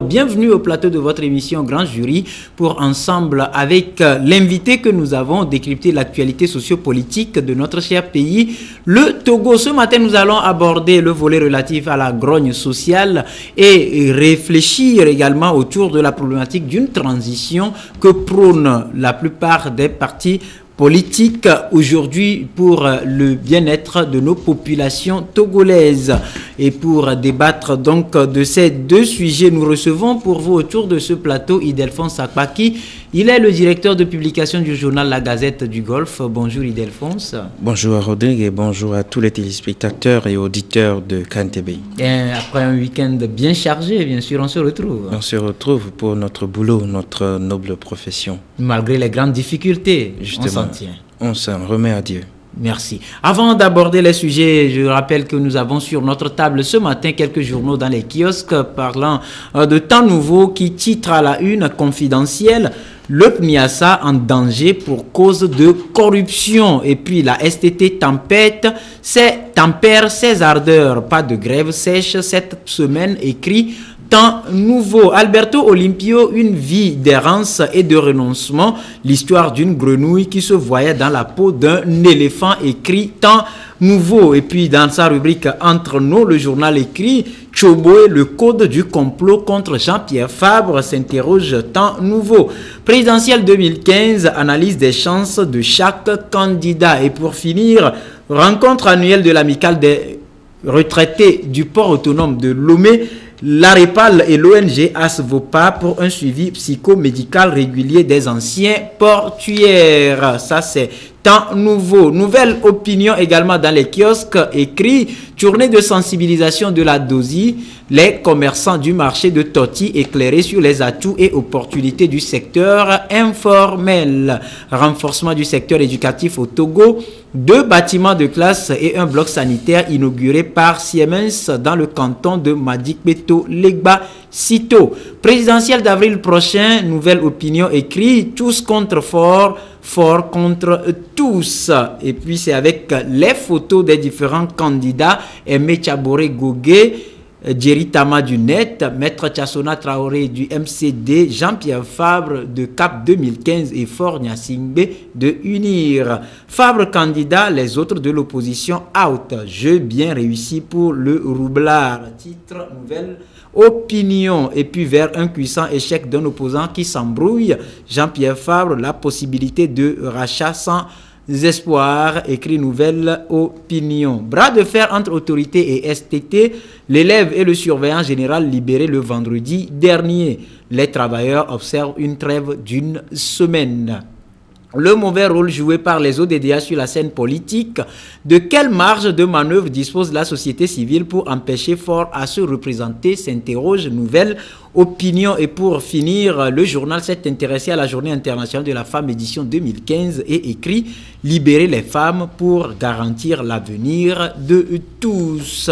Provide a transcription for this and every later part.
bienvenue au plateau de votre émission Grand Jury pour ensemble, avec l'invité que nous avons, décrypter l'actualité sociopolitique de notre cher pays, le Togo. Ce matin, nous allons aborder le volet relatif à la grogne sociale et réfléchir également autour de la problématique d'une transition que prônent la plupart des partis politique aujourd'hui pour le bien-être de nos populations togolaises. Et pour débattre donc de ces deux sujets, nous recevons pour vous autour de ce plateau Ildefonse Akpaki. Il est le directeur de publication du journal La Gazette du Golfe. Bonjour Ildefonse. Bonjour à Rodrigue et bonjour à tous les téléspectateurs et auditeurs de CAN-TV. Après un week-end bien chargé, bien sûr, on se retrouve. On se retrouve pour notre boulot, notre noble profession. Malgré les grandes difficultés, justement, on s'en remet à Dieu. Merci. Avant d'aborder les sujets, je rappelle que nous avons sur notre table ce matin quelques journaux dans les kiosques parlant de temps nouveau qui titre à la une confidentielle le PNIASA en danger pour cause de corruption. Et puis la STT tempère ses ardeurs. Pas de grève sèche cette semaine, écrit Temps nouveau. Alberto Olimpio, une vie d'errance et de renoncement. L'histoire d'une grenouille qui se voyait dans la peau d'un éléphant, écrit Temps nouveau. Et puis dans sa rubrique Entre nous, le journal écrit Tchoboé, le code du complot contre Jean-Pierre Fabre, s'interroge. Temps nouveau. Présidentielle 2015, analyse des chances de chaque candidat. Et pour finir, rencontre annuelle de l'amicale des retraités du port autonome de Lomé. L'AREPAL et l'ONG ASVOPA pour un suivi psychomédical régulier des anciens portuaires. Ça, c'est Temps nouveau. Nouvelle opinion également dans les kiosques, écrit Journée de sensibilisation de la DOSI. Les commerçants du marché de Toti éclairés sur les atouts et opportunités du secteur informel. Renforcement du secteur éducatif au Togo. 2 bâtiments de classe et un bloc sanitaire inauguré par Siemens dans le canton de Madikbeto Legba Sito. Présidentielle d'avril prochain, nouvelle opinion écrit Tous contre Fort, Fort contre tous. Et puis c'est avec les photos des différents candidats, Aimé Tchaboré Gogué, Djeritama du NET, Maître Tchassona Traoré du MCD, Jean-Pierre Fabre de CAP 2015 et Fort Nyasingbe de UNIR. Fabre candidat, les autres de l'opposition out. Jeu bien réussi pour le roublard. Titre nouvelle opinion. Et puis vers un puissant échec d'un opposant qui s'embrouille, Jean-Pierre Fabre, la possibilité de rachat sans espoirs, écrit nouvelle opinion. Bras de fer entre autorités et STT, l'élève et le surveillant général libérés le vendredi dernier. Les travailleurs observent une trêve d'une semaine. Le mauvais rôle joué par les ODDA sur la scène politique, de quelle marge de manœuvre dispose la société civile pour empêcher Fort à se représenter, s'interroge nouvelle opinion. Et pour finir, le journal s'est intéressé à la Journée internationale de la femme édition 2015 et écrit « Libérer les femmes pour garantir l'avenir de tous ».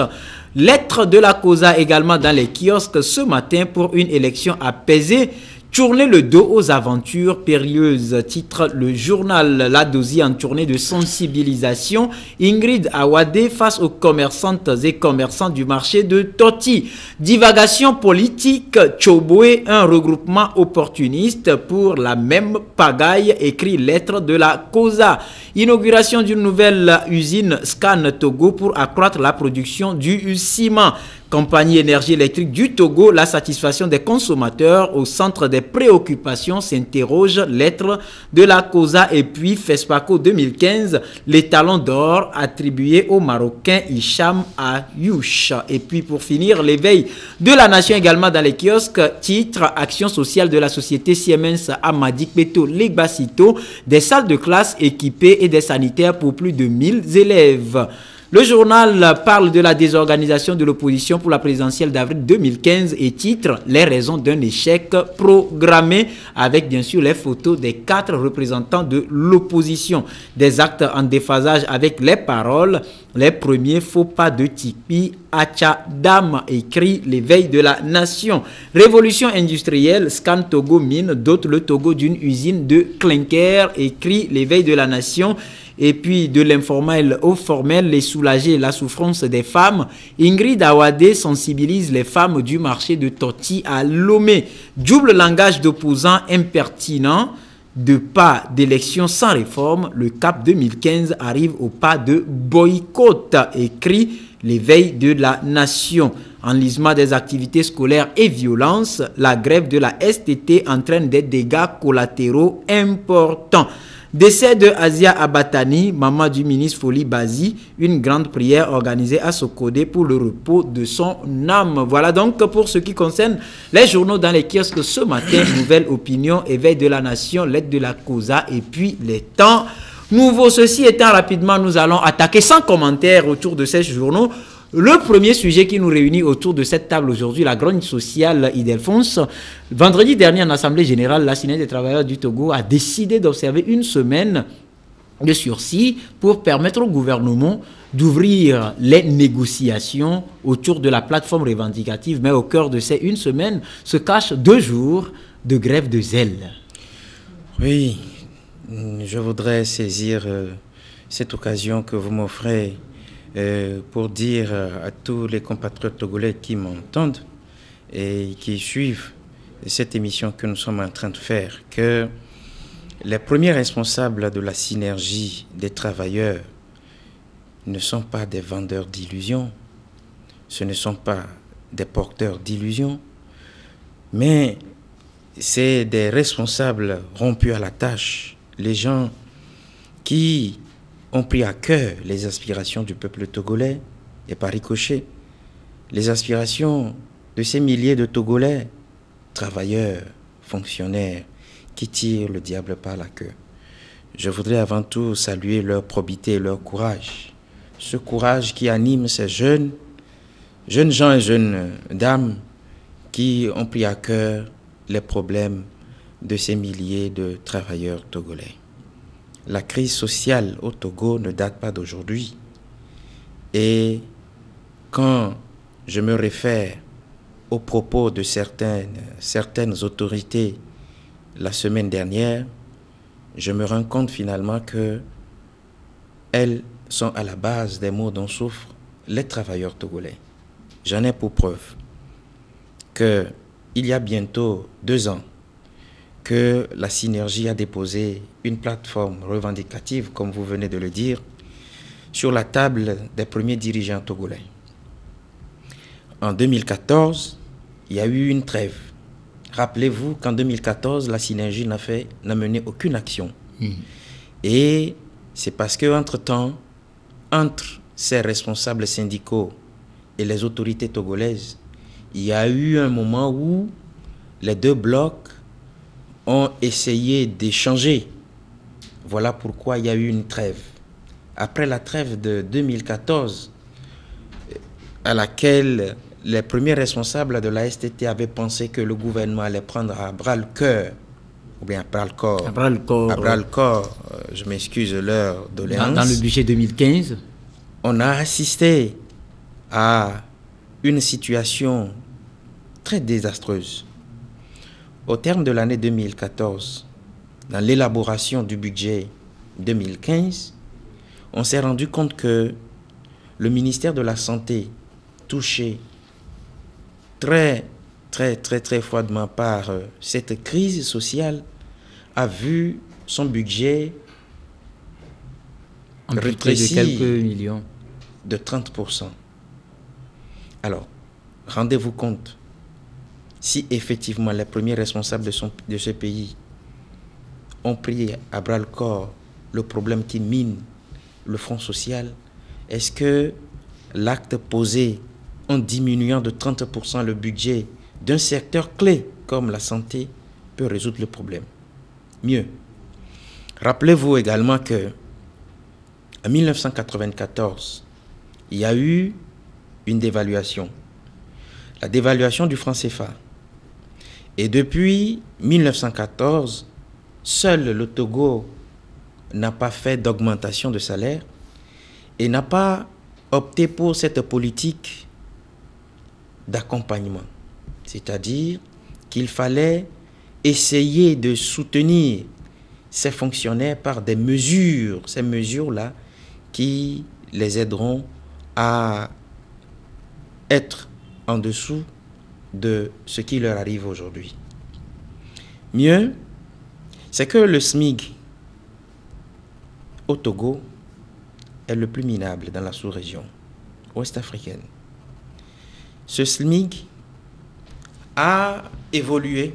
Lettre de la COSA également dans les kiosques ce matin pour une élection apaisée. Tourner le dos aux aventures périlleuses, titre le journal. La DOSI en tournée de sensibilisation. Ingrid Awade face aux commerçantes et commerçants du marché de Toti. Divagation politique, Tchoboé, un regroupement opportuniste pour la même pagaille, écrit lettre de la COSA. Inauguration d'une nouvelle usine Scan Togo pour accroître la production du ciment. Compagnie énergie électrique du Togo, la satisfaction des consommateurs au centre des préoccupations, s'interroge lettre de la COSA. Et puis FESPACO 2015, les talons d'or attribués au Marocain Hicham Ayouch. Et puis pour finir, l'éveil de la nation également dans les kiosques, titre action sociale de la société Siemens à Madikbeto Legba Sito, des salles de classe équipées et des sanitaires pour plus de 1000 élèves. Le journal parle de la désorganisation de l'opposition pour la présidentielle d'avril 2015 et titre « Les raisons d'un échec programmé » avec bien sûr les photos des 4 représentants de l'opposition. Des actes en déphasage avec les paroles. Les premiers faux pas de Tipi Achadam, écrit l'éveil de la nation. Révolution industrielle, Scan Togo mine, dote le Togo d'une usine de clinker, écrit l'éveil de la nation. et puis de l'informel au formel et soulager la souffrance des femmes. Ingrid Awade sensibilise les femmes du marché de Toti à Lomé. Double langage d'opposants impertinent. De pas d'élection sans réforme, le CAP 2015 arrive au pas de boycott, écrit l'éveil de la nation. Enlisement des activités scolaires et violence, la grève de la STT entraîne des dégâts collatéraux importants. Décès de Asia Abatani, maman du ministre Foli Bazi, une grande prière organisée à Sokodé pour le repos de son âme. Voilà donc pour ce qui concerne les journaux dans les kiosques ce matin. Nouvelle opinion, éveil de la nation, lettre de la Causa et puis les temps nouveaux. Ceci étant, rapidement, nous allons attaquer sans commentaire autour de ces journaux. Le premier sujet qui nous réunit autour de cette table aujourd'hui, la grogne sociale Ildefonse. Vendredi dernier, en Assemblée générale, la Synède des travailleurs du Togo a décidé d'observer une semaine de sursis pour permettre au gouvernement d'ouvrir les négociations autour de la plateforme revendicative. Mais au cœur de ces une semaine se cachent 2 jours de grève de zèle. Oui, je voudrais saisir cette occasion que vous m'offrez pour dire à tous les compatriotes togolais qui m'entendent et qui suivent cette émission que nous sommes en train de faire, que les premiers responsables de la synergie des travailleurs ne sont pas des vendeurs d'illusions, ce ne sont pas des porteurs d'illusions, mais c'est des responsables rompus à la tâche, les gens qui ont pris à cœur les aspirations du peuple togolais et par ricochet, les aspirations de ces milliers de Togolais, travailleurs, fonctionnaires, qui tirent le diable par la queue. Je voudrais avant tout saluer leur probité et leur courage. Ce courage qui anime ces jeunes gens et jeunes dames qui ont pris à cœur les problèmes de ces milliers de travailleurs togolais. La crise sociale au Togo ne date pas d'aujourd'hui. Et quand je me réfère aux propos de certaines autorités la semaine dernière, je me rends compte finalement que elles sont à la base des maux dont souffrent les travailleurs togolais. J'en ai pour preuve qu'il y a bientôt 2 ans que la Synergie a déposé une plateforme revendicative, comme vous venez de le dire, sur la table des premiers dirigeants togolais. En 2014, il y a eu une trêve. Rappelez-vous qu'en 2014, la Synergie n'a mené aucune action. Et c'est parce qu'entre-temps, entre ces responsables syndicaux et les autorités togolaises, il y a eu un moment où les 2 blocs ont essayé d'échanger. Voilà pourquoi il y a eu une trêve. Après la trêve de 2014, à laquelle les premiers responsables de la STT avaient pensé que le gouvernement allait prendre à bras le cœur, ou bien à bras le corps, je m'excuse leur doléance. Dans le budget 2015, on a assisté à une situation très désastreuse. Au terme de l'année 2014, dans l'élaboration du budget 2015, on s'est rendu compte que le ministère de la Santé, touché très froidement par cette crise sociale, a vu son budget rétréci de quelques millions. De 30%. Alors, rendez-vous compte, si effectivement les premiers responsables de ce pays ont pris à bras le corps le problème qui mine le front social, est-ce que l'acte posé en diminuant de 30% le budget d'un secteur clé comme la santé peut résoudre le problème? Mieux, rappelez-vous également que en 1994, il y a eu une dévaluation, la dévaluation du franc CFA. Et depuis 1914, seul le Togo n'a pas fait d'augmentation de salaire et n'a pas opté pour cette politique d'accompagnement. C'est-à-dire qu'il fallait essayer de soutenir ces fonctionnaires par des mesures, ces mesures-là qui les aideront à être en dessous de ce qui leur arrive aujourd'hui. Mieux, c'est que le SMIC au Togo est le plus minable dans la sous-région ouest-africaine. Ce SMIC a évolué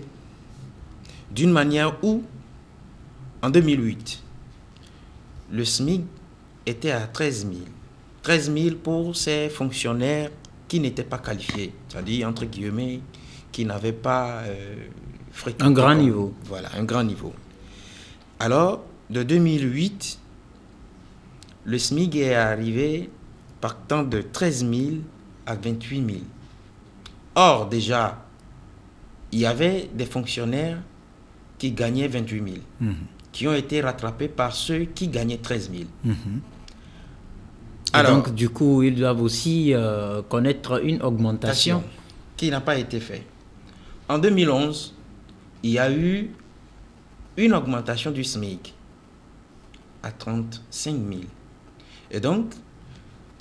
d'une manière où, en 2008, le SMIC était à 13 000. 13 000 pour ces fonctionnaires qui n'étaient pas qualifiés, c'est-à-dire, entre guillemets, qui n'avaient pas fréquenté un grand niveau. Voilà, un grand niveau. Alors, de 2008, le SMIC est arrivé partant de 13 000 à 28 000. Or, déjà, il y avait des fonctionnaires qui gagnaient 28 000, qui ont été rattrapés par ceux qui gagnaient 13 000. Alors, donc, du coup, ils doivent aussi connaître une augmentation qui n'a pas été faite. En 2011, il y a eu une augmentation du SMIC à 35 000. Et donc,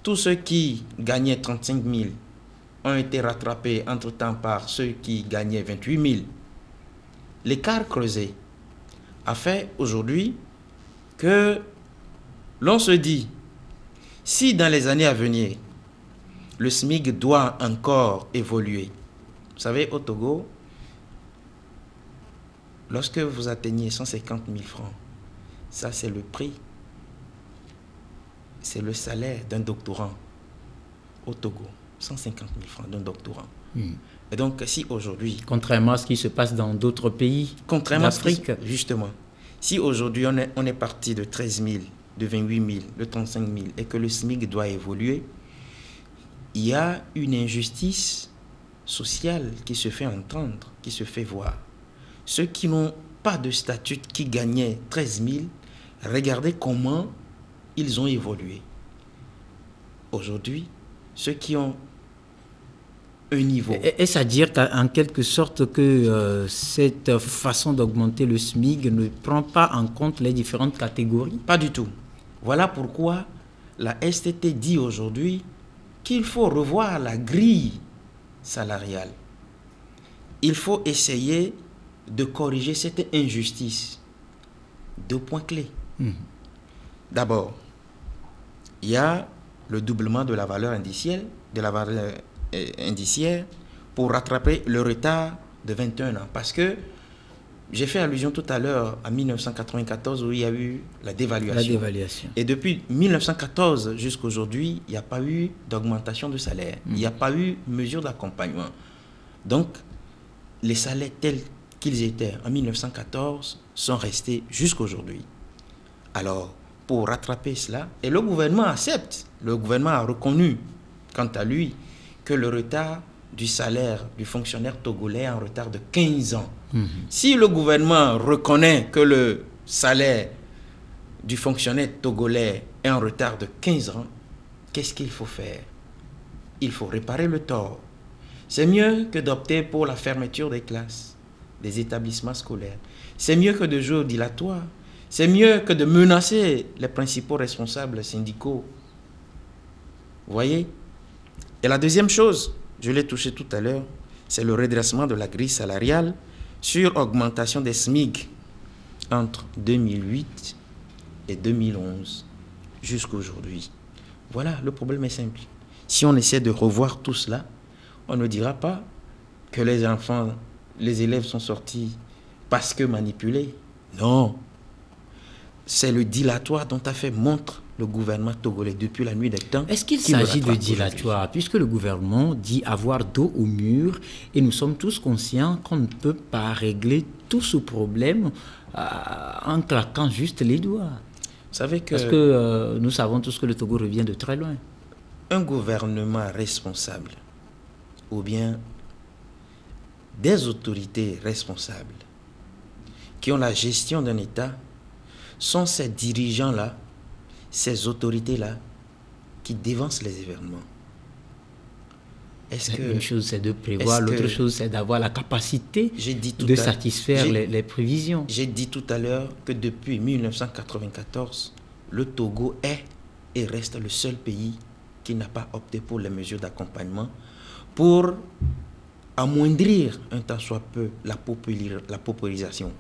tous ceux qui gagnaient 35 000 ont été rattrapés entre-temps par ceux qui gagnaient 28 000. L'écart creusé a fait aujourd'hui que l'on se dit, si dans les années à venir, le SMIC doit encore évoluer, vous savez, au Togo, lorsque vous atteignez 150 000 francs, ça c'est le prix, c'est le salaire d'un doctorant au Togo, 150 000 francs d'un doctorant. Et donc, si aujourd'hui... Contrairement à ce qui se passe dans d'autres pays d'Afrique. Justement. Si aujourd'hui on est parti de 13 000, de 28 000, de 35 000, et que le SMIC doit évoluer, il y a une injustice sociale qui se fait entendre, qui se fait voir. Ceux qui n'ont pas de statut, qui gagnaient 13 000, regardez comment ils ont évolué. Aujourd'hui, ceux qui ont un niveau. Est-ce à dire qu'en quelque sorte que cette façon d'augmenter le SMIC ne prend pas en compte les différentes catégories? Pas du tout. Voilà pourquoi la STT dit aujourd'hui qu'il faut revoir la grille salariale. Il faut essayer de corriger cette injustice. 2 points clés. D'abord, il y a le doublement de la valeur indiciaire pour rattraper le retard de 21 ans. Parce que j'ai fait allusion tout à l'heure à 1994 où il y a eu la dévaluation. Et depuis 1914 jusqu'à aujourd'hui, il n'y a pas eu d'augmentation de salaire. Il n'y a pas eu mesure d'accompagnement. Donc, les salaires tels qu'ils étaient en 1914 sont restés jusqu'à aujourd'hui. Alors, pour rattraper cela, et le gouvernement accepte, le gouvernement a reconnu, quant à lui, que le retard du salaire du fonctionnaire togolais est en retard de 15 ans. Si le gouvernement reconnaît que le salaire du fonctionnaire togolais est en retard de 15 ans, qu'est-ce qu'il faut faire? Il faut réparer le tort. C'est mieux que d'opter pour la fermeture des classes, des établissements scolaires. C'est mieux que de jouer au dilatoire. C'est mieux que de menacer les principaux responsables syndicaux. Vous voyez? Et la deuxième chose, je l'ai touché tout à l'heure, c'est le redressement de la grille salariale sur augmentation des SMIC entre 2008 et 2011 jusqu'à aujourd'hui. Voilà, le problème est simple. Si on essaie de revoir tout cela, on ne dira pas que les enfants, les élèves sont sortis parce que manipulés. Non. C'est le dilatoire dont a fait montre le gouvernement togolais depuis la nuit des temps. Est-ce qu'il s'agit de dilatoire, puisque le gouvernement dit avoir dos au mur et nous sommes tous conscients qu'on ne peut pas régler tout ce problème en claquant juste les doigts? Vous savez que... Parce que nous savons tous que le Togo revient de très loin. Un gouvernement responsable ou bien des autorités responsables qui ont la gestion d'un État sont ces dirigeants-là, ces autorités-là qui dévancent les événements. Une chose, c'est de prévoir, l'autre chose, c'est d'avoir la capacité de satisfaire les prévisions. J'ai dit tout à l'heure que depuis 1994, le Togo est et reste le seul pays qui n'a pas opté pour les mesures d'accompagnement pour amoindrir un tant soit peu la paupérisation,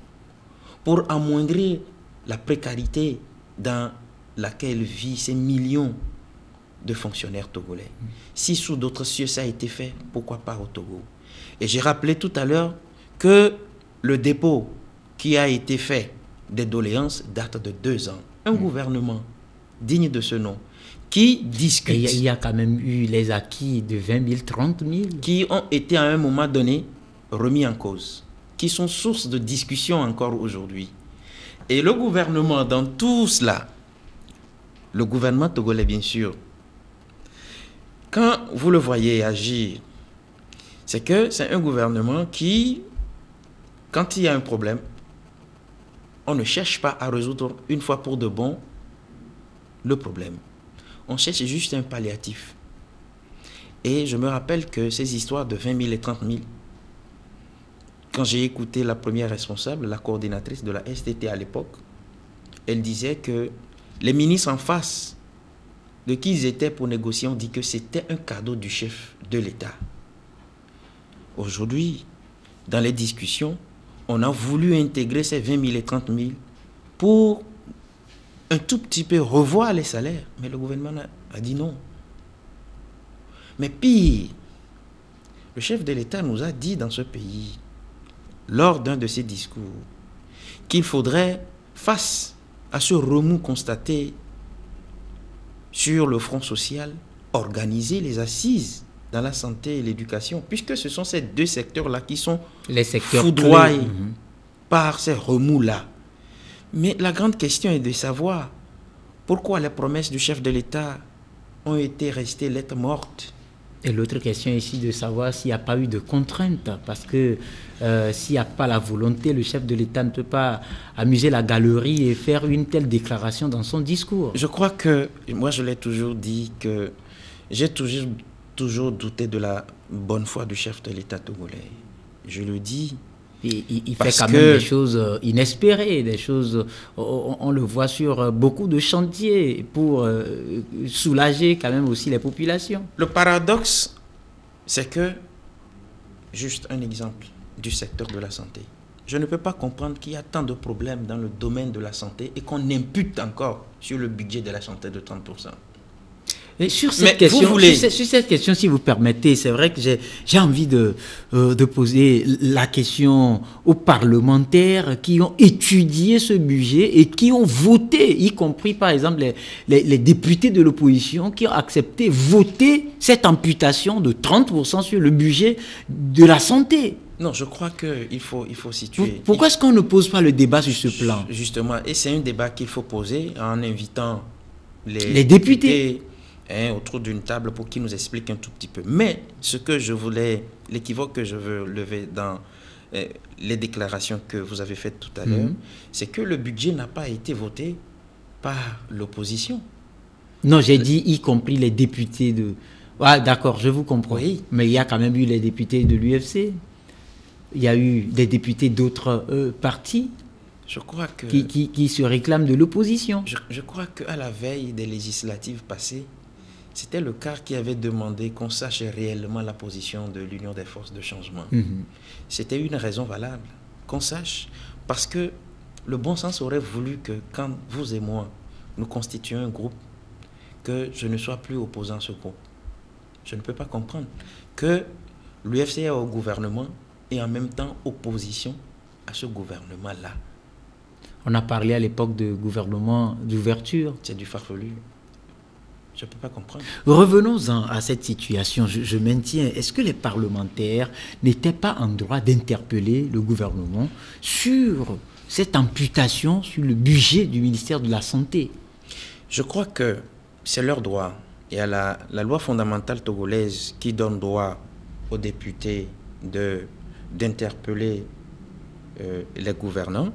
pour amoindrir la précarité dans laquelle vivent ces millions de fonctionnaires togolais. Si sous d'autres cieux ça a été fait, pourquoi pas au Togo? Et j'ai rappelé tout à l'heure que le dépôt qui a été fait des doléances date de 2 ans. Un gouvernement digne de ce nom qui discute. Il y a quand même eu les acquis de 20 000, 30 000. Qui ont été à un moment donné remis en cause, qui sont source de discussion encore aujourd'hui. Et le gouvernement dans tout cela, le gouvernement togolais bien sûr, quand vous le voyez agir, c'est que c'est un gouvernement qui, quand il y a un problème, on ne cherche pas à résoudre une fois pour de bon le problème. On cherche juste un palliatif. Et je me rappelle que ces histoires de 20 000 et 30 000, quand j'ai écouté la première responsable, la coordinatrice de la STT à l'époque, elle disait que les ministres en face de qui ils étaient pour négocier ont dit que c'était un cadeau du chef de l'État. Aujourd'hui, dans les discussions, on a voulu intégrer ces 20 000 et 30 000 pour un tout petit peu revoir les salaires. Mais le gouvernement a dit non. Mais pire, le chef de l'État nous a dit dans ce pays, lors d'un de ses discours, qu'il faudrait, face à ce remous constaté sur le front social, organiser les assises dans la santé et l'éducation, puisque ce sont ces 2 secteurs-là qui sont les secteurs foudroyés par ces remous-là. Mais la grande question est de savoir pourquoi les promesses du chef de l'État ont été restées lettres mortes. Et l'autre question ici de savoir s'il n'y a pas eu de contraintes, parce que s'il n'y a pas la volonté, le chef de l'État ne peut pas amuser la galerie et faire une telle déclaration dans son discours. Je crois que, moi je l'ai toujours dit, que j'ai toujours douté de la bonne foi du chef de l'État togolais. Je le dis. Il fait quand même des choses inespérées, des choses, on le voit sur beaucoup de chantiers pour soulager quand même aussi les populations. Le paradoxe, c'est que, juste un exemple du secteur de la santé, je ne peux pas comprendre qu'il y a tant de problèmes dans le domaine de la santé et qu'on impute encore sur le budget de la santé de 30%. Et sur cette question, si vous permettez, c'est vrai que j'ai envie de poser la question aux parlementaires qui ont étudié ce budget et qui ont voté, y compris par exemple les députés de l'opposition qui ont accepté voter cette amputation de 30% sur le budget de la santé. Non, je crois qu'il faut situer. Pourquoi est-ce qu'on ne pose pas le débat sur ce plan? Justement, et c'est un débat qu'il faut poser en invitant les députés autour d'une table pour qu'ils nous expliquent un tout petit peu. Mais l'équivoque que je veux lever dans les déclarations que vous avez faites tout à l'heure, c'est que le budget n'a pas été voté par l'opposition. Non, j'ai dit y compris les députés de... Ah, d'accord, je vous comprends. Oui. Mais il y a quand même eu les députés de l'UFC. Il y a eu des députés d'autres partis. Je crois que... qui se réclament de l'opposition. Je crois qu'à la veille des législatives passées, c'était le CAR qui avait demandé qu'on sache réellement la position de l'Union des forces de changement. C'était une raison valable, qu'on sache, parce que le bon sens aurait voulu que quand vous et moi, nous constituons un groupe, que je ne sois plus opposant à ce groupe. Je ne peux pas comprendre que l'UFC est au gouvernement et en même temps opposition à ce gouvernement-là. On a parlé à l'époque de gouvernement d'ouverture. C'est du farfelu. Je ne peux pas comprendre. Revenons-en à cette situation. Je maintiens, est-ce que les parlementaires n'étaient pas en droit d'interpeller le gouvernement sur cette amputation sur le budget du ministère de la Santé? Je crois que c'est leur droit. Il y a la loi fondamentale togolaise qui donne droit aux députés d'interpeller les gouvernants,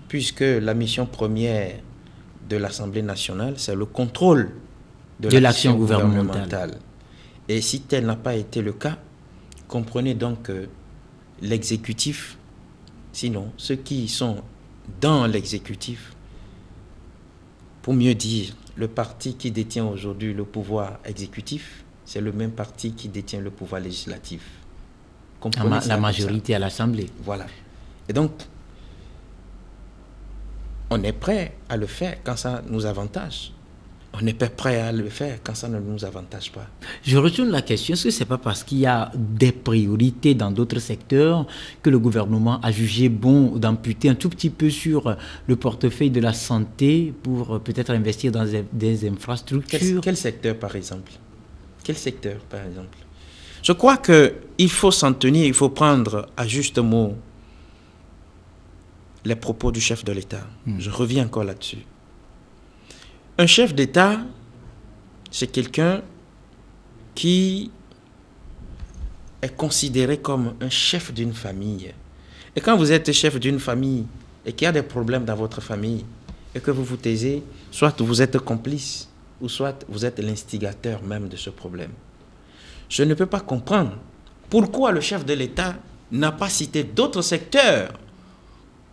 puisque la mission première de l'Assemblée nationale, c'est le contrôle de l'action gouvernementale. Et si tel n'a pas été le cas, comprenez donc que l'exécutif, sinon ceux qui sont dans l'exécutif, pour mieux dire, le parti qui détient aujourd'hui le pouvoir exécutif, c'est le même parti qui détient le pouvoir législatif. La majorité à l'Assemblée. Voilà. Et donc, on est prêt à le faire quand ça nous avantage. On n'est pas prêt à le faire quand ça ne nous avantage pas. Je retourne la question, est-ce que ce n'est pas parce qu'il y a des priorités dans d'autres secteurs que le gouvernement a jugé bon d'amputer un tout petit peu sur le portefeuille de la santé pour peut-être investir dans des infrastructures? Quel secteur par exemple? Quel secteur par exemple? Je crois qu'il faut s'en tenir, il faut prendre à juste mot les propos du chef de l'État. Je reviens encore là-dessus. Un chef d'État, c'est quelqu'un qui est considéré comme un chef d'une famille. Et quand vous êtes chef d'une famille et qu'il y a des problèmes dans votre famille et que vous vous taisez, soit vous êtes complice ou soit vous êtes l'instigateur même de ce problème. Je ne peux pas comprendre pourquoi le chef de l'État n'a pas cité d'autres secteurs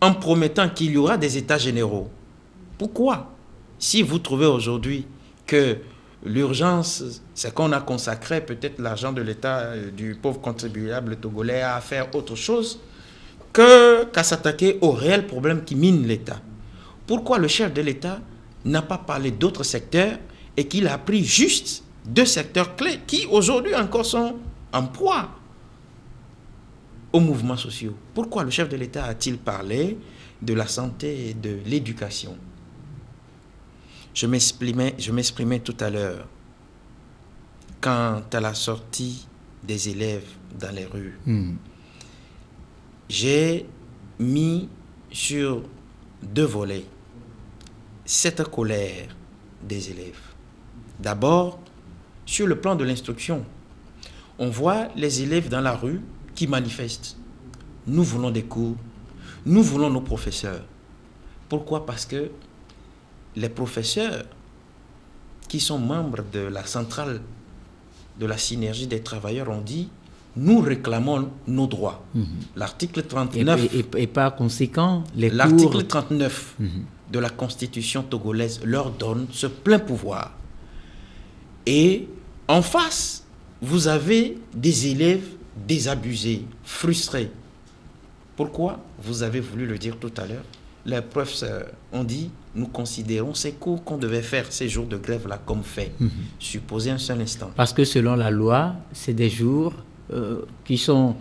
en promettant qu'il y aura des états généraux. Pourquoi? Si vous trouvez aujourd'hui que l'urgence, c'est qu'on a consacré peut-être l'argent de l'État, du pauvre contribuable togolais, à faire autre chose qu'à s'attaquer aux réels problèmes qui minent l'État. Pourquoi le chef de l'État n'a pas parlé d'autres secteurs et qu'il a pris juste 2 secteurs clés qui aujourd'hui encore sont en proie aux mouvements sociaux? Pourquoi le chef de l'État a-t-il parlé de la santé et de l'éducation? Je m'exprimais tout à l'heure quant à la sortie des élèves dans les rues. J'ai mis sur 2 volets cette colère des élèves. D'abord, sur le plan de l'instruction, on voit les élèves dans la rue qui manifestent. Nous voulons des cours, nous voulons nos professeurs. Pourquoi? Parce que les professeurs qui sont membres de la centrale de la synergie des travailleurs ont dit « nous réclamons nos droits ». L'article 39 et par conséquent, l'article 39 de la Constitution togolaise leur donne ce plein pouvoir. Et en face, vous avez des élèves désabusés, frustrés. Pourquoi? Vous avez voulu le dire tout à l'heure. Les professeurs ont dit, nous considérons ces cours qu'on devait faire, ces jours de grève-là, comme fait. Supposez un seul instant. Parce que selon la loi, c'est des jours qui sont...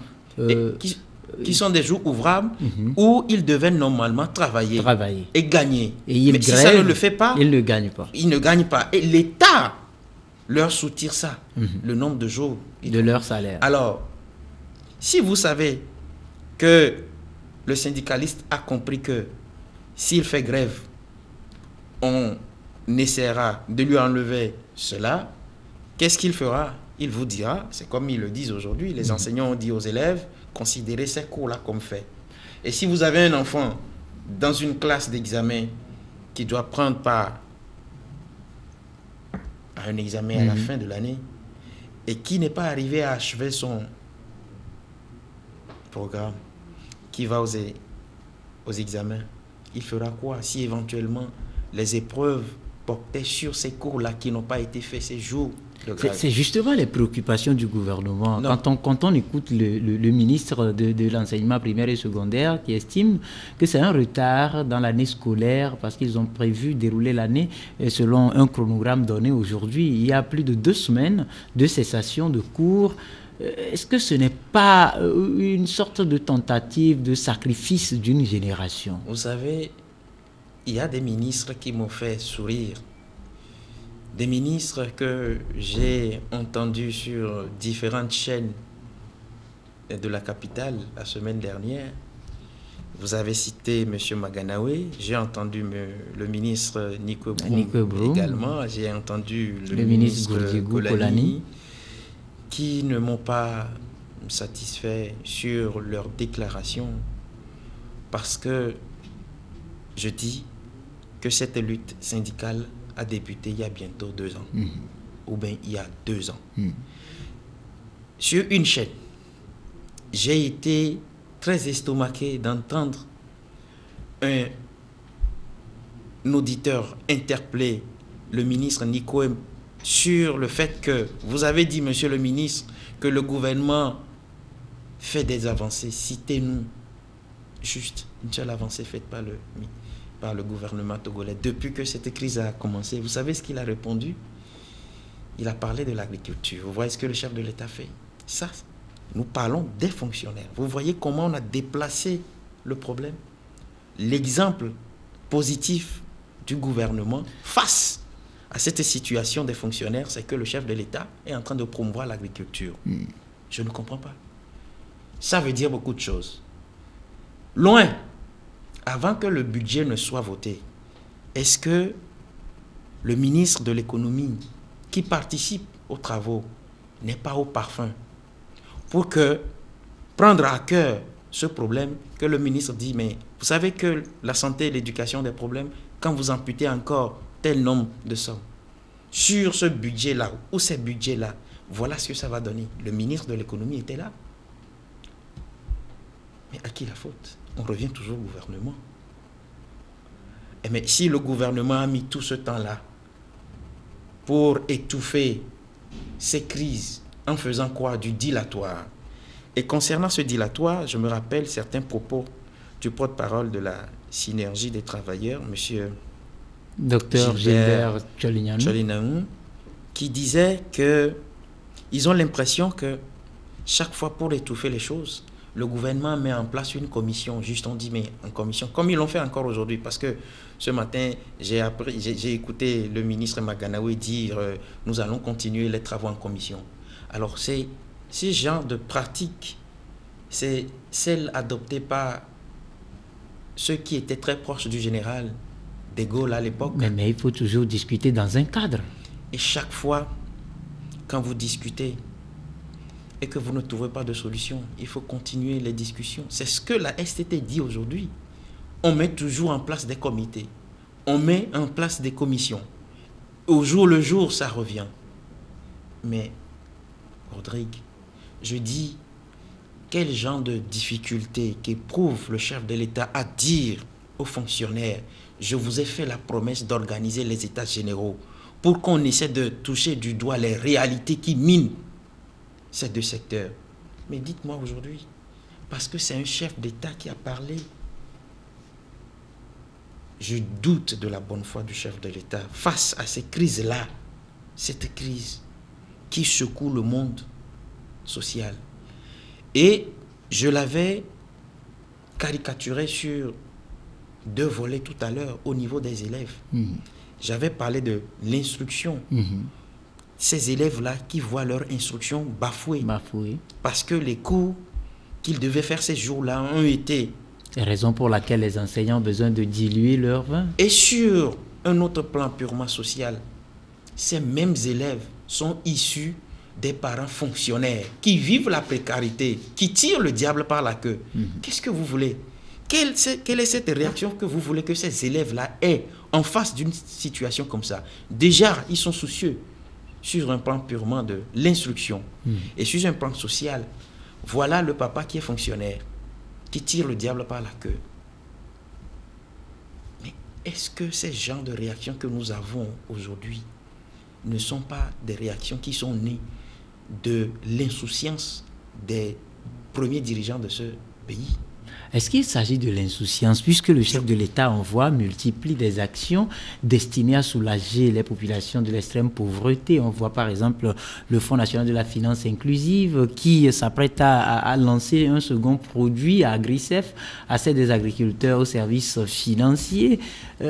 qui sont des jours ouvrables où ils devaient normalement travailler et gagner. Et mais si ça ne le fait pas, ils ne gagnent pas. Ils ne gagnent pas. Et l'État leur soutire ça, le nombre de jours. De leur salaire. Alors, si vous savez que le syndicaliste a compris que s'il fait grève, on essaiera de lui enlever cela, qu'est-ce qu'il fera? Il vous dira, c'est comme ils le disent aujourd'hui, les enseignants ont dit aux élèves, considérez ces cours-là comme faits. Et si vous avez un enfant dans une classe d'examen qui doit prendre part à un examen à la fin de l'année et qui n'est pas arrivé à achever son programme, qui va aux examens, il fera quoi si éventuellement les épreuves portaient sur ces cours-là qui n'ont pas été faits ces jours de grève? C'est justement les préoccupations du gouvernement. Quand on écoute le ministre de l'enseignement primaire et secondaire qui estime que c'est un retard dans l'année scolaire parce qu'ils ont prévu dérouler l'année selon un chronogramme donné aujourd'hui. Il y a plus de 2 semaines de cessation de cours. Est-ce que ce n'est pas une sorte de tentative de sacrifice d'une génération? Vous savez, il y a des ministres qui m'ont fait sourire. Des ministres que j'ai entendus sur différentes chaînes de la capitale la semaine dernière. Vous avez cité M. Maganawe, j'ai entendu le ministre Nico Broom également, j'ai entendu le ministre Kolani, qui ne m'ont pas satisfait sur leurs déclarations parce que je dis que cette lutte syndicale a débuté il y a bientôt 2 ans, ou bien il y a 2 ans. Sur une chaîne, j'ai été très estomaqué d'entendre un auditeur interpeller le ministre Nico sur le fait que vous avez dit, monsieur le ministre, que le gouvernement fait des avancées. Citez-nous juste une seule avancée faite par le gouvernement togolais depuis que cette crise a commencé. Vous savez ce qu'il a répondu? Il a parlé de l'agriculture. Vous voyez ce que le chef de l'État fait? Ça, nous parlons des fonctionnaires. Vous voyez comment on a déplacé le problème? L'exemple positif du gouvernement face à cette situation des fonctionnaires, c'est que le chef de l'État est en train de promouvoir l'agriculture. Je ne comprends pas. Ça veut dire beaucoup de choses. Loin, avant que le budget ne soit voté, est-ce que le ministre de l'économie qui participe aux travaux n'est pas au parfum pour que prendre à cœur ce problème que le ministre dit, mais vous savez que la santé et l'éducation des problèmes, quand vous amputez encore tel nombre de sommes sur ce budget-là ou ces budgets-là, voilà ce que ça va donner. Le ministre de l'économie était là. Mais à qui la faute? On revient toujours au gouvernement. Mais si le gouvernement a mis tout ce temps-là pour étouffer ces crises en faisant quoi? Du dilatoire. Et concernant ce dilatoire, je me rappelle certains propos du porte-parole de la synergie des travailleurs, M. Docteur Gilbert Tcholinanou, qui disait qu'ils ont l'impression que chaque fois pour étouffer les choses, le gouvernement met en place une commission. Juste on dit, mais en commission, comme ils l'ont fait encore aujourd'hui, parce que ce matin, j'ai écouté le ministre Maganaoui dire nous allons continuer les travaux en commission. Alors c'est ce genre de pratique, c'est celle adoptée par ceux qui étaient très proches du général de Gaulle à l'époque. Mais il faut toujours discuter dans un cadre. Et chaque fois, quand vous discutez et que vous ne trouvez pas de solution, il faut continuer les discussions. C'est ce que la STT dit aujourd'hui. On met toujours en place des comités. On met en place des commissions. Au jour le jour, ça revient. Mais, Rodrigue, je dis, quel genre de difficulté qu'éprouve le chef de l'État à dire aux fonctionnaires, je vous ai fait la promesse d'organiser les états généraux pour qu'on essaie de toucher du doigt les réalités qui minent ces deux secteurs. Mais dites-moi aujourd'hui, parce que c'est un chef d'État qui a parlé, je doute de la bonne foi du chef de l'État face à ces crises-là, cette crise qui secoue le monde social. Et je l'avais caricaturé sur deux volets tout à l'heure au niveau des élèves. J'avais parlé de l'instruction. Ces élèves-là qui voient leur instruction bafouée. Parce que les cours qu'ils devaient faire ces jours-là ont été... C'est la raison pour laquelle les enseignants ont besoin de diluer leur vin. Et sur un autre plan purement social, ces mêmes élèves sont issus des parents fonctionnaires qui vivent la précarité, qui tirent le diable par la queue. Qu'est-ce que vous voulez? Quelle est cette réaction que vous voulez que ces élèves-là aient en face d'une situation comme ça? Déjà, ils sont soucieux sur un plan purement de l'instruction. Et sur un plan social, voilà le papa qui est fonctionnaire, qui tire le diable par la queue. Mais est-ce que ces genres de réactions que nous avons aujourd'hui ne sont pas des réactions qui sont nées de l'insouciance des premiers dirigeants de ce pays? Est-ce qu'il s'agit de l'insouciance, puisque le chef de l'État multiplie des actions destinées à soulager les populations de l'extrême pauvreté? On voit par exemple le Fonds national de la finance inclusive qui s'apprête à lancer un second produit à Agricef, à celle des agriculteurs aux services financiers.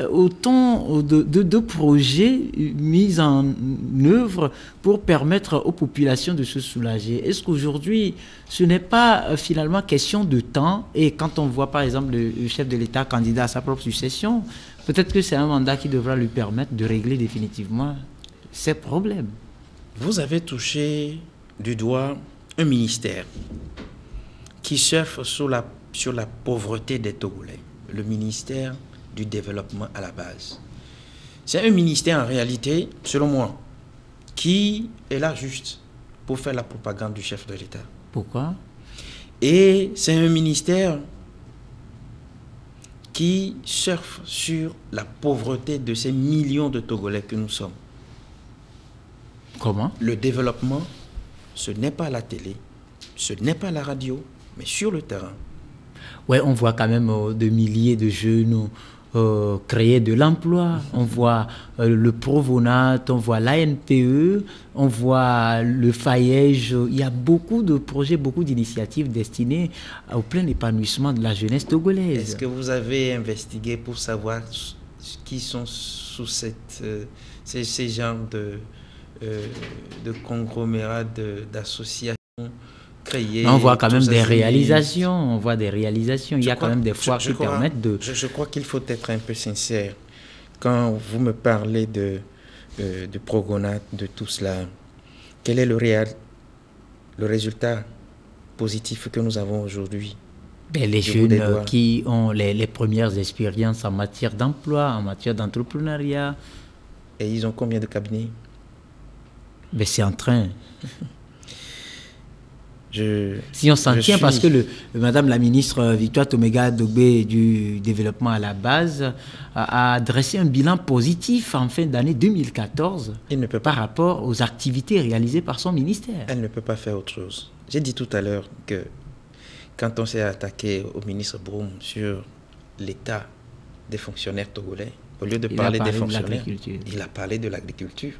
Autant de projets mis en œuvre pour permettre aux populations de se soulager. Est-ce qu'aujourd'hui, ce n'est pas finalement question de temps? Et quand on voit par exemple le chef de l'État candidat à sa propre succession, peut-être que c'est un mandat qui devra lui permettre de régler définitivement ces problèmes. Vous avez touché du doigt un ministère qui surfe sur la pauvreté des Togolais, le ministère du développement à la base. C'est un ministère en réalité, selon moi, qui est là juste pour faire la propagande du chef de l'État. Pourquoi? Et c'est un ministère qui surfe sur la pauvreté de ces millions de Togolais que nous sommes. Comment? Le développement, ce n'est pas la télé, ce n'est pas la radio, mais sur le terrain. Ouais, on voit quand même de milliers de jeunes créer de l'emploi. On voit le Provonat, on voit l'ANPE, on voit le Faïège. Il y a beaucoup de projets, beaucoup d'initiatives destinées au plein épanouissement de la jeunesse togolaise. Est-ce que vous avez investigué pour savoir qui sont sous ces genres de conglomérats, d'associations créées? On voit quand même des réalisations. On voit des réalisations. Il y a quand même des foires qui permettent de... Je crois qu'il faut être un peu sincère. Quand vous me parlez de Progonat, de tout cela, quel est le résultat positif que nous avons aujourd'hui? Les jeunes qui ont les premières expériences en matière d'emploi, en matière d'entrepreneuriat. Et ils ont combien de cabinets? C'est en train. Si on s'en tient, parce que Madame la ministre Victoire Toméga Dogbe du développement à la base a dressé un bilan positif en fin d'année 2014 par rapport aux activités réalisées par son ministère. Elle ne peut pas faire autre chose. J'ai dit tout à l'heure que quand on s'est attaqué au ministre Broum sur l'état des fonctionnaires togolais, au lieu de parler des fonctionnaires, il a parlé de l'agriculture.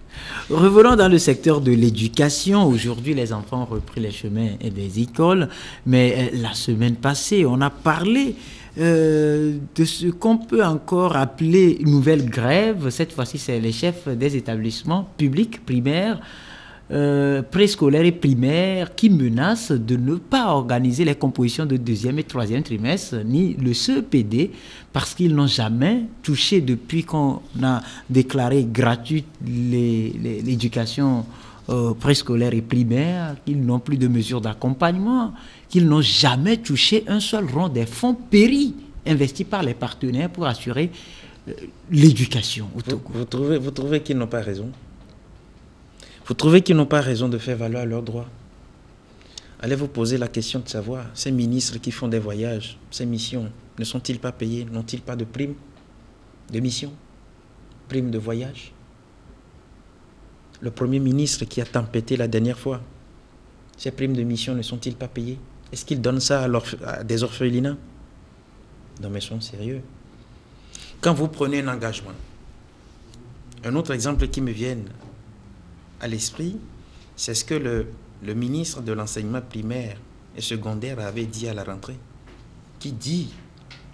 Revenons dans le secteur de l'éducation. Aujourd'hui, les enfants ont repris les chemins des écoles. Mais la semaine passée, on a parlé de ce qu'on peut encore appeler une nouvelle grève. Cette fois-ci, c'est les chefs des établissements publics primaires, préscolaires et primaires qui menacent de ne pas organiser les compositions de deuxième et troisième trimestre, ni le CEPD, parce qu'ils n'ont jamais touché, depuis qu'on a déclaré gratuite l'éducation préscolaire et primaire, qu'ils n'ont plus de mesures d'accompagnement, qu'ils n'ont jamais touché un seul rond des fonds péris investis par les partenaires pour assurer l'éducation au Togo. Vous trouvez qu'ils n'ont pas raison? Vous trouvez qu'ils n'ont pas raison de faire valoir leurs droits? Allez vous poser la question de savoir, ces ministres qui font des voyages, ces missions, ne sont-ils pas payés? N'ont-ils pas de primes de mission, primes de voyage? Le Premier ministre qui a tempêté la dernière fois, ces primes de mission ne sont-ils pas payées? Est-ce qu'ils donnent ça à des orphelinats? Non mais soyons sérieux. Quand vous prenez un engagement, un autre exemple qui me vient à l'esprit, c'est ce que le ministre de l'enseignement primaire et secondaire avait dit à la rentrée, qui dit,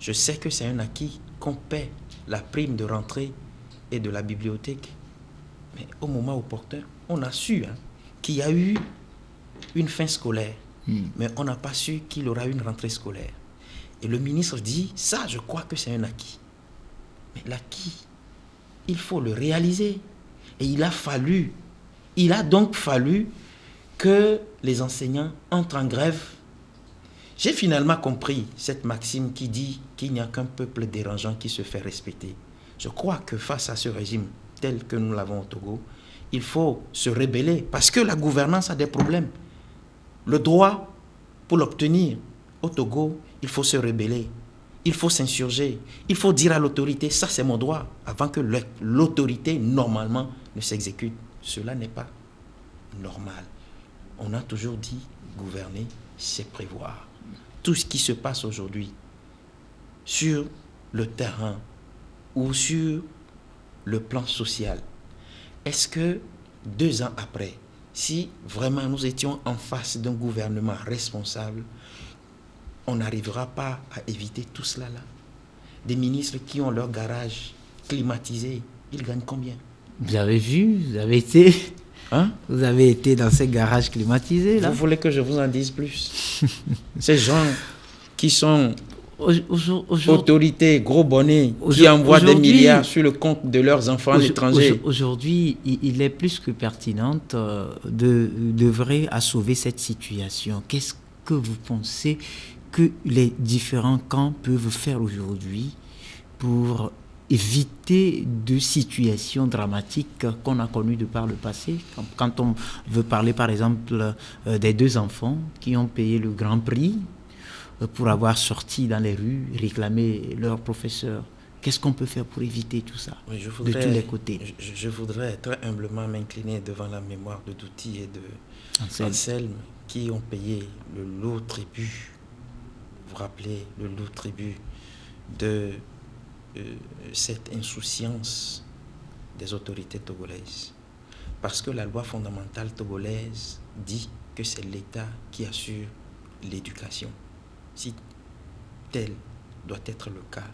je sais que c'est un acquis qu'on paie la prime de rentrée et de la bibliothèque, mais au moment opportun, on a su qu'il y a eu une fin scolaire, mais on n'a pas su qu'il y aura une rentrée scolaire. Et le ministre dit, ça je crois que c'est un acquis. Mais l'acquis, il faut le réaliser. Et il a donc fallu que les enseignants entrent en grève. J'ai finalement compris cette maxime qui dit qu'il n'y a qu'un peuple dérangeant qui se fait respecter. Je crois que face à ce régime tel que nous l'avons au Togo, il faut se rebeller parce que la gouvernance a des problèmes. Le droit, pour l'obtenir au Togo, il faut se rebeller. Il faut s'insurger. Il faut dire à l'autorité, ça c'est mon droit, avant que l'autorité, normalement, ne s'exécute. Cela n'est pas normal. On a toujours dit, gouverner, c'est prévoir. Tout ce qui se passe aujourd'hui, sur le terrain ou sur le plan social, est-ce que 2 ans après, si vraiment nous étions en face d'un gouvernement responsable, on n'arrivera pas à éviter tout cela là? Des ministres qui ont leur garage climatisé, ils gagnent combien? Vous avez vu, vous avez été, vous avez été dans ces garages climatisés là. Vous voulez que je vous en dise plus? Ces gens qui sont autorités, gros bonnets, qui envoient des milliards sur le compte de leurs enfants à l'étranger. Aujourd'hui, il est plus que pertinent d'œuvrer à sauver cette situation. Qu'est-ce que vous pensez que les différents camps peuvent faire aujourd'hui pour éviter de situations dramatiques qu'on a connues de par le passé? Quand on veut parler par exemple des 2 enfants qui ont payé le Grand Prix pour avoir sorti dans les rues, réclamer leurs professeurs. Qu'est-ce qu'on peut faire pour éviter tout ça, oui, de tous les côtés? Je voudrais très humblement m'incliner devant la mémoire de Douti et de Anselme qui ont payé le lourd tribut. Vous rappelez le lourd tribut de cette insouciance des autorités togolaises. Parce que la loi fondamentale togolaise dit que c'est l'État qui assure l'éducation. Si tel doit être le cas,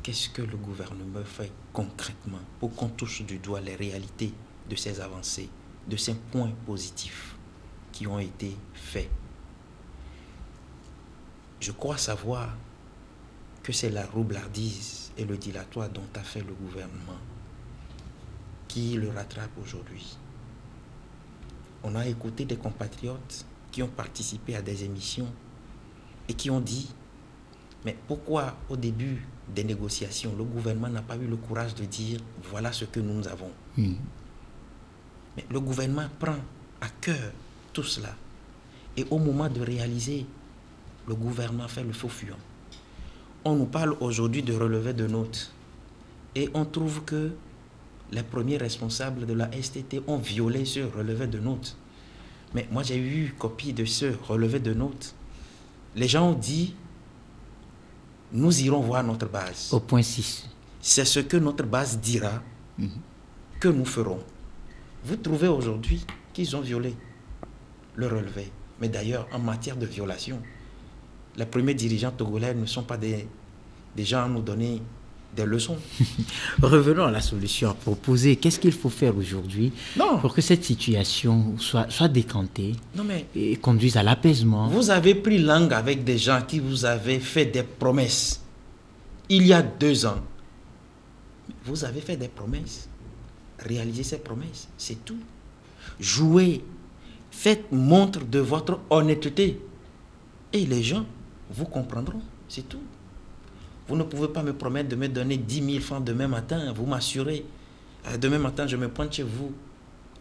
qu'est-ce que le gouvernement fait concrètement pour qu'on touche du doigt les réalités de ces avancées, de ces points positifs qui ont été faits? Je crois savoir que c'est la roublardise et le dilatoire dont a fait le gouvernement qui le rattrape aujourd'hui. On a écouté des compatriotes qui ont participé à des émissions et qui ont dit, mais pourquoi au début des négociations, le gouvernement n'a pas eu le courage de dire, voilà ce que nous avons. Mais le gouvernement prend à cœur tout cela. Et au moment de réaliser, le gouvernement fait le faux fuyant. On nous parle aujourd'hui de relevé de notes. Et on trouve que les premiers responsables de la STT ont violé ce relevé de notes. Mais moi, j'ai eu copie de ce relevé de notes. Les gens ont dit, nous irons voir notre base. Au point 6. C'est ce que notre base dira que nous ferons. Vous trouvez aujourd'hui qu'ils ont violé le relevé. Mais d'ailleurs, en matière de violation, les premiers dirigeants togolais ne sont pas des gens à nous donner des leçons. Revenons à la solution proposée. Qu'est-ce qu'il faut faire aujourd'hui pour que cette situation soit décantée et conduise à l'apaisement? Vous avez pris langue avec des gens qui vous avaient fait des promesses il y a 2 ans. Vous avez fait des promesses. Réalisez ces promesses, c'est tout. Jouez, faites montre de votre honnêteté. Et les gens vous comprendront, c'est tout. Vous ne pouvez pas me promettre de me donner 10 000 francs demain matin. Vous m'assurez. Demain matin, je me pointe chez vous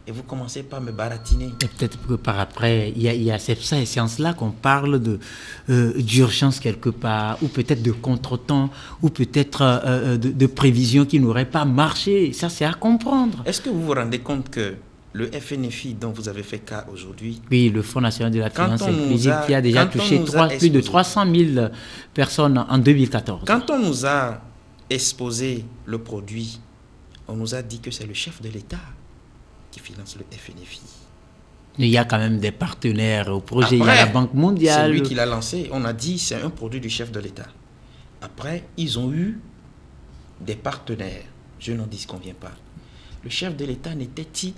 et vous commencez par me baratiner. Et peut-être que par après, il y a cette séance-là qu'on parle d'urgence quelque part, ou peut-être de contretemps, ou peut-être de prévisions qui n'auraient pas marché. Ça, c'est à comprendre. Est-ce que vous vous rendez compte que le FNFI dont vous avez fait cas aujourd'hui, oui, le Fonds national de la finance inclusive qui a déjà touché plus de 300 000 personnes en 2014. Quand on nous a exposé le produit, on nous a dit que c'est le chef de l'État qui finance le FNFI. Il y a quand même des partenaires au projet. Après, il y a la Banque mondiale. C'est lui qui l'a lancé. On a dit c'est un produit du chef de l'État. Après, ils ont eu des partenaires. Je n'en disconviens pas. Le chef de l'État n'était-il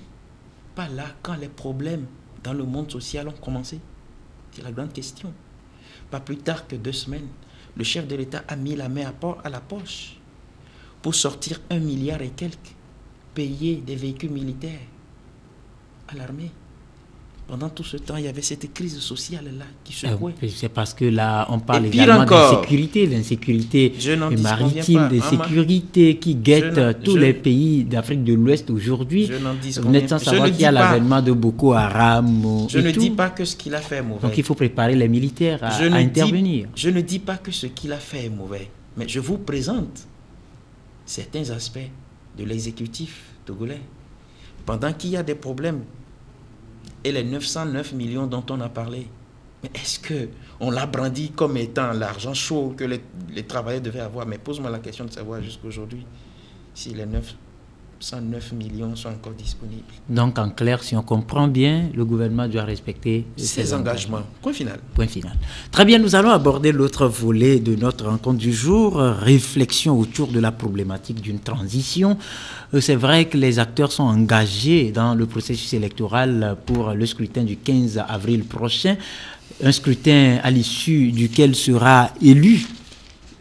pas là quand les problèmes dans le monde social ont commencé? C'est la grande question. Pas plus tard que 2 semaines, le chef de l'État a mis la main à la poche pour sortir 1 milliard et quelques, payer des véhicules militaires à l'armée. Pendant tout ce temps, il y avait cette crise sociale-là qui secouait. C'est parce que là, on parle également d'insécurité, l'insécurité maritime, d'insécurité qui guette tous les pays d'Afrique de l'Ouest aujourd'hui. Vous n'êtes sans savoir qu'il y a l'avènement de Boko Haram. Je ne dis pas que ce qu'il a fait est mauvais. Donc il faut préparer les militaires à intervenir. Je ne dis pas que ce qu'il a fait est mauvais, mais je vous présente certains aspects de l'exécutif togolais. Pendant qu'il y a des problèmes, et les 909 millions dont on a parlé, mais est-ce qu'on l'a brandi comme étant l'argent chaud que les travailleurs devaient avoir? Mais pose-moi la question de savoir jusqu'à aujourd'hui si les 909 millions sont encore disponibles. Donc en clair, si on comprend bien, le gouvernement doit respecter ses engagements. Point final. Point final. Très bien, nous allons aborder l'autre volet de notre rencontre du jour, réflexion autour de la problématique d'une transition. C'est vrai que les acteurs sont engagés dans le processus électoral pour le scrutin du 15 avril prochain, un scrutin à l'issue duquel sera élu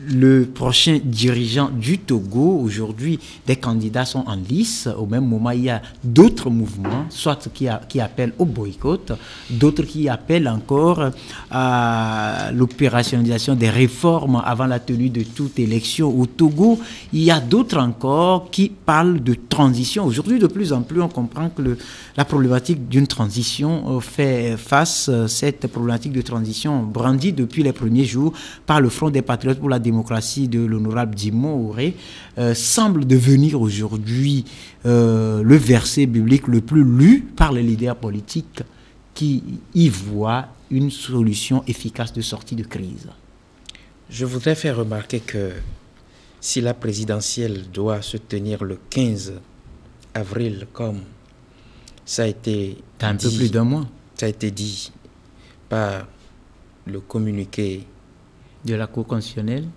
le prochain dirigeant du Togo. Aujourd'hui, des candidats sont en lice. Au même moment, il y a d'autres mouvements, soit qui appellent au boycott, d'autres qui appellent encore à l'opérationnalisation des réformes avant la tenue de toute élection au Togo. Il y a d'autres encore qui parlent de transition. Aujourd'hui, de plus en plus, on comprend que la problématique d'une transition fait face, cette problématique de transition brandie depuis les premiers jours par le Front des Patriotes pour la démocratie de l'honorable Djimon Auré, semble devenir aujourd'hui le verset biblique le plus lu par les leaders politiques qui y voient une solution efficace de sortie de crise. Je voudrais faire remarquer que si la présidentielle doit se tenir le 15 avril, comme ça a été T'as un peu plus d'un mois. Ça a été dit par le communiqué de la Cour constitutionnelle,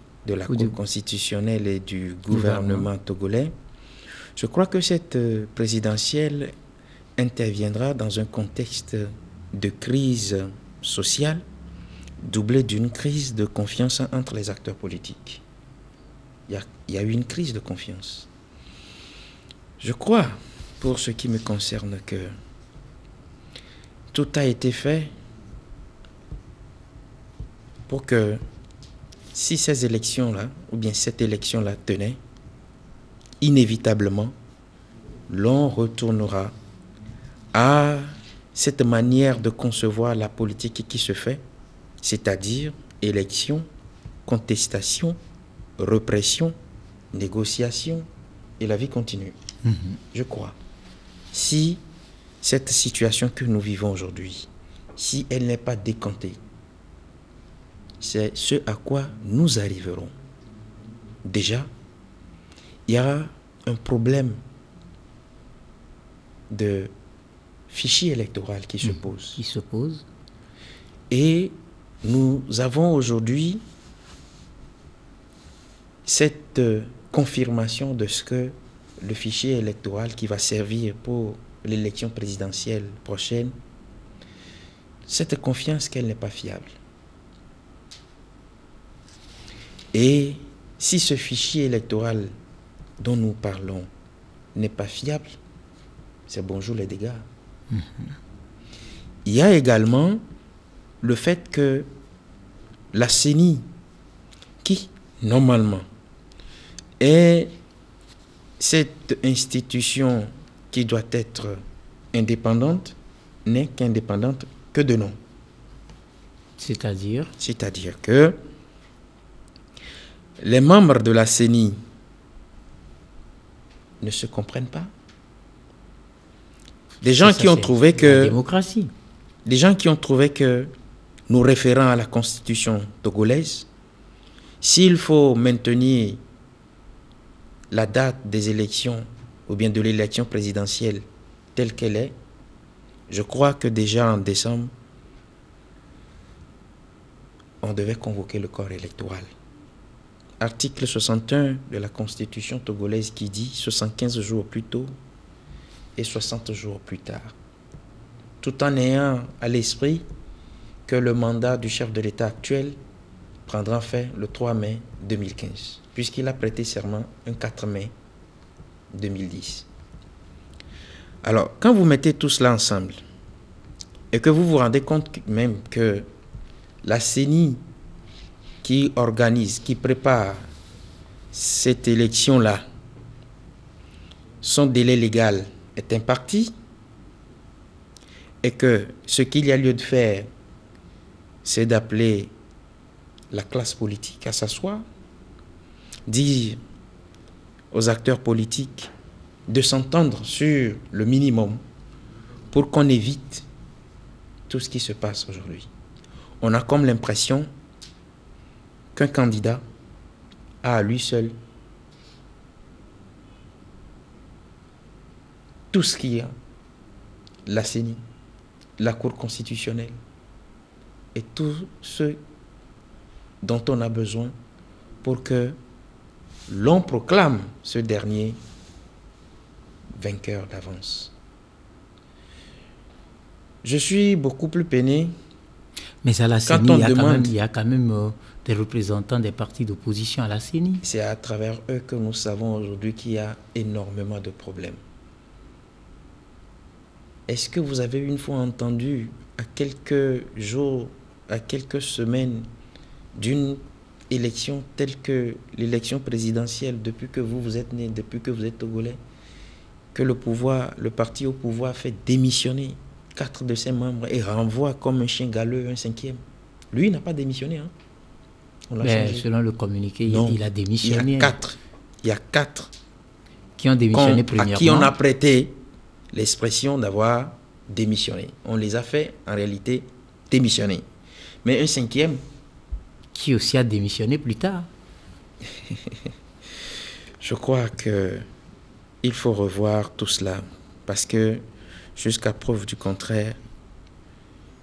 constitutionnelle et du gouvernement togolais. Je crois que cette présidentielle interviendra dans un contexte de crise sociale, doublée d'une crise de confiance entre les acteurs politiques. Il y a eu une crise de confiance. Je crois, pour ce qui me concerne, que tout a été fait pour que, si ces élections-là, ou bien cette élection-là tenait, inévitablement, l'on retournera à cette manière de concevoir la politique qui se fait, c'est-à-dire élection, contestation, répression, négociation, et la vie continue. Je crois. Si cette situation que nous vivons aujourd'hui, si elle n'est pas décantée, c'est ce à quoi nous arriverons. Déjà, il y a un problème de fichier électoral qui se pose. Et nous avons aujourd'hui cette confirmation de ce que le fichier électoral qui va servir pour l'élection présidentielle prochaine, cette confiance qu'elle n'est pas fiable. Et si ce fichier électoral dont nous parlons n'est pas fiable, c'est bonjour les dégâts. Il y a également le fait que la CENI, qui normalement est cette institution qui doit être indépendante, n'est qu'indépendante que de nom. C'est-à-dire que les membres de la CENI ne se comprennent pas. Des gens qui ont trouvé que démocratie. Des gens qui ont trouvé que, nous référant à la constitution togolaise, s'il faut maintenir la date des élections ou bien de l'élection présidentielle telle qu'elle est, je crois que déjà en décembre, on devait convoquer le corps électoral. Article 61 de la constitution togolaise qui dit 75 jours plus tôt et 60 jours plus tard. Tout en ayant à l'esprit que le mandat du chef de l'État actuel prendra fin le 3 mai 2015, puisqu'il a prêté serment un 4 mai 2010. Alors, quand vous mettez tout cela ensemble, et que vous vous rendez compte même que la CENI qui organise, qui prépare cette élection-là, son délai légal est imparti, et que ce qu'il y a lieu de faire, c'est d'appeler la classe politique à s'asseoir, dire aux acteurs politiques de s'entendre sur le minimum pour qu'on évite tout ce qui se passe aujourd'hui. On a comme l'impression qu'un candidat a à lui seul tout ce qu'il y a, la CENI, la Cour constitutionnelle et tout ce dont on a besoin pour que l'on proclame ce dernier vainqueur d'avance. Je suis beaucoup plus peiné. Mais à la CENI, il y a quand même des représentants des partis d'opposition à la CENI. C'est à travers eux que nous savons aujourd'hui qu'il y a énormément de problèmes. Est-ce que vous avez une fois entendu, à quelques jours, à quelques semaines d'une élection telle que l'élection présidentielle, depuis que vous êtes né, depuis que vous êtes togolais, que le parti au pouvoir fait démissionner 4 de ses membres et renvoie comme un chien galeux un 5e? Lui, il n'a pas démissionné. Hein? On l'a changé. Selon le communiqué, Non, il a démissionné. Il y a 4 qui ont démissionné premièrement. À qui on a prêté l'expression d'avoir démissionné. On les a fait, en réalité, démissionner. Mais un 5e... qui aussi a démissionné plus tard. Je crois qu'il faut revoir tout cela. Parce que, jusqu'à preuve du contraire,